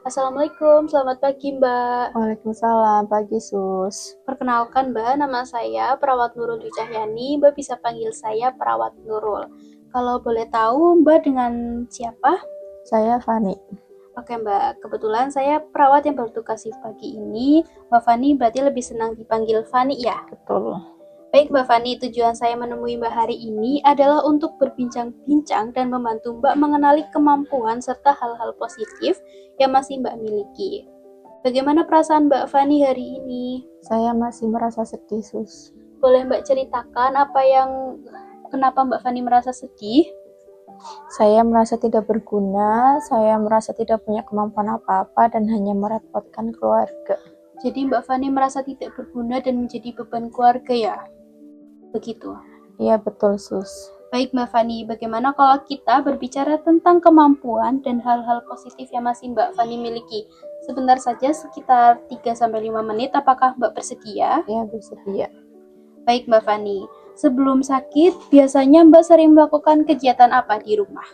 Assalamualaikum, selamat pagi Mbak. Waalaikumsalam, pagi Sus. Perkenalkan Mbak, nama saya Perawat Nurul Dwi Cahyani. Mbak bisa panggil saya Perawat Nurul. Kalau boleh tahu Mbak dengan siapa? Saya Fani. Oke Mbak, kebetulan saya perawat yang bertugas shift pagi ini. Mbak Fani berarti lebih senang dipanggil Fani ya? Betul. Baik Mbak Fani, tujuan saya menemui Mbak hari ini adalah untuk berbincang-bincang dan membantu Mbak mengenali kemampuan serta hal-hal positif yang masih Mbak miliki. Bagaimana perasaan Mbak Fani hari ini? Saya masih merasa sedih, Sus. Boleh Mbak ceritakan kenapa Mbak Fani merasa sedih? Saya merasa tidak berguna, saya merasa tidak punya kemampuan apa-apa dan hanya merepotkan keluarga. Jadi Mbak Fani merasa tidak berguna dan menjadi beban keluarga ya? Begitu. Iya, betul, Sus. Baik Mbak Fani, bagaimana kalau kita berbicara tentang kemampuan dan hal-hal positif yang masih Mbak Fani miliki? Sebentar saja, sekitar 3-5 menit, apakah Mbak bersedia? Iya, bersedia. Baik Mbak Fani, sebelum sakit, biasanya Mbak sering melakukan kegiatan apa di rumah?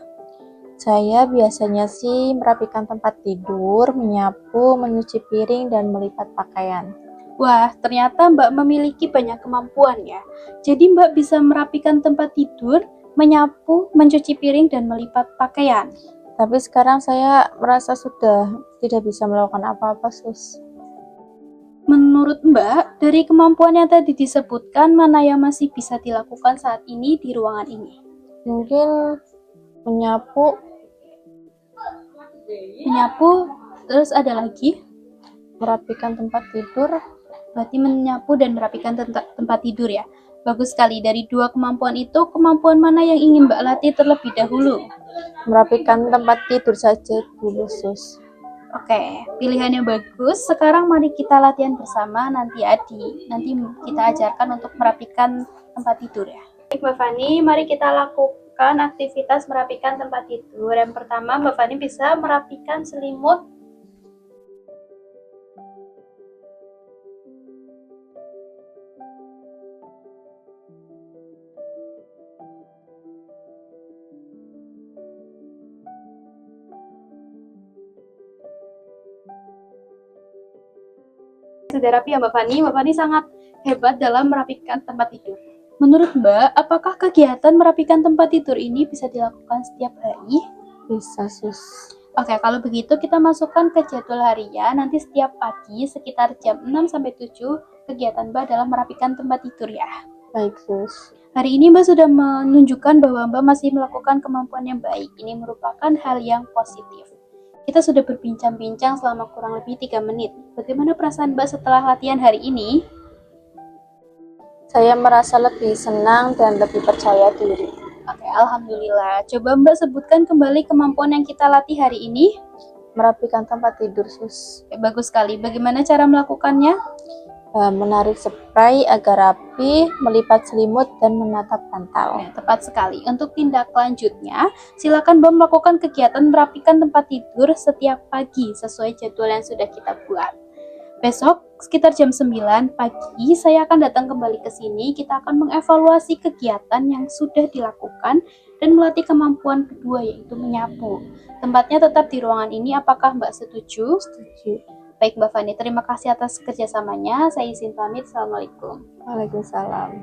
Saya biasanya sih merapikan tempat tidur, menyapu, mencuci piring, dan melipat pakaian. Wah, ternyata Mbak memiliki banyak kemampuan ya. Jadi Mbak bisa merapikan tempat tidur, menyapu, mencuci piring, dan melipat pakaian. Tapi sekarang saya merasa sudah tidak bisa melakukan apa-apa, Sus. Menurut Mbak, dari kemampuan yang tadi disebutkan, mana yang masih bisa dilakukan saat ini di ruangan ini? Mungkin menyapu, Terus ada lagi? merapikan tempat tidur. Berarti menyapu dan merapikan tempat tidur ya. Bagus sekali, dari dua kemampuan itu, kemampuan mana yang ingin Mbak latih terlebih dahulu? Merapikan tempat tidur saja dulu, Sus. Oke, pilihannya bagus. Sekarang mari kita latihan bersama nanti kita ajarkan untuk merapikan tempat tidur ya. Baik Mbak Fani, mari kita lakukan aktivitas merapikan tempat tidur. Yang pertama, Mbak Fani bisa merapikan selimut. Sudah rapi ya Mbak Fani? Mbak Fani sangat hebat dalam merapikan tempat tidur. Menurut Mbak, apakah kegiatan merapikan tempat tidur ini bisa dilakukan setiap hari? Bisa, Sus. Oke, kalau begitu kita masukkan ke jadwal harian. Nanti setiap pagi sekitar jam 6-7 kegiatan Mbak dalam merapikan tempat tidur ya. Baik, Sus. Hari ini Mbak sudah menunjukkan bahwa Mbak masih melakukan kemampuan yang baik. Ini merupakan hal yang positif. Kita sudah berbincang-bincang selama kurang lebih 3 menit. Bagaimana perasaan Mbak setelah latihan hari ini? Saya merasa lebih senang dan lebih percaya diri. Oke, alhamdulillah. Coba Mbak sebutkan kembali kemampuan yang kita latih hari ini. Merapikan tempat tidur, Sus. Oke, bagus sekali. Bagaimana cara melakukannya? Menarik spray agar rapi, melipat selimut, dan menatap bantal. Oke, tepat sekali. Untuk tindak lanjutnya, silakan Mbak melakukan kegiatan merapikan tempat tidur setiap pagi sesuai jadwal yang sudah kita buat. Besok, sekitar jam 9 pagi, saya akan datang kembali ke sini. Kita akan mengevaluasi kegiatan yang sudah dilakukan dan melatih kemampuan kedua, yaitu menyapu. Tempatnya tetap di ruangan ini, apakah Mbak setuju? Setuju. Baik Mbak Fani, terima kasih atas kerjasamanya. Saya izin pamit. Assalamualaikum. Waalaikumsalam.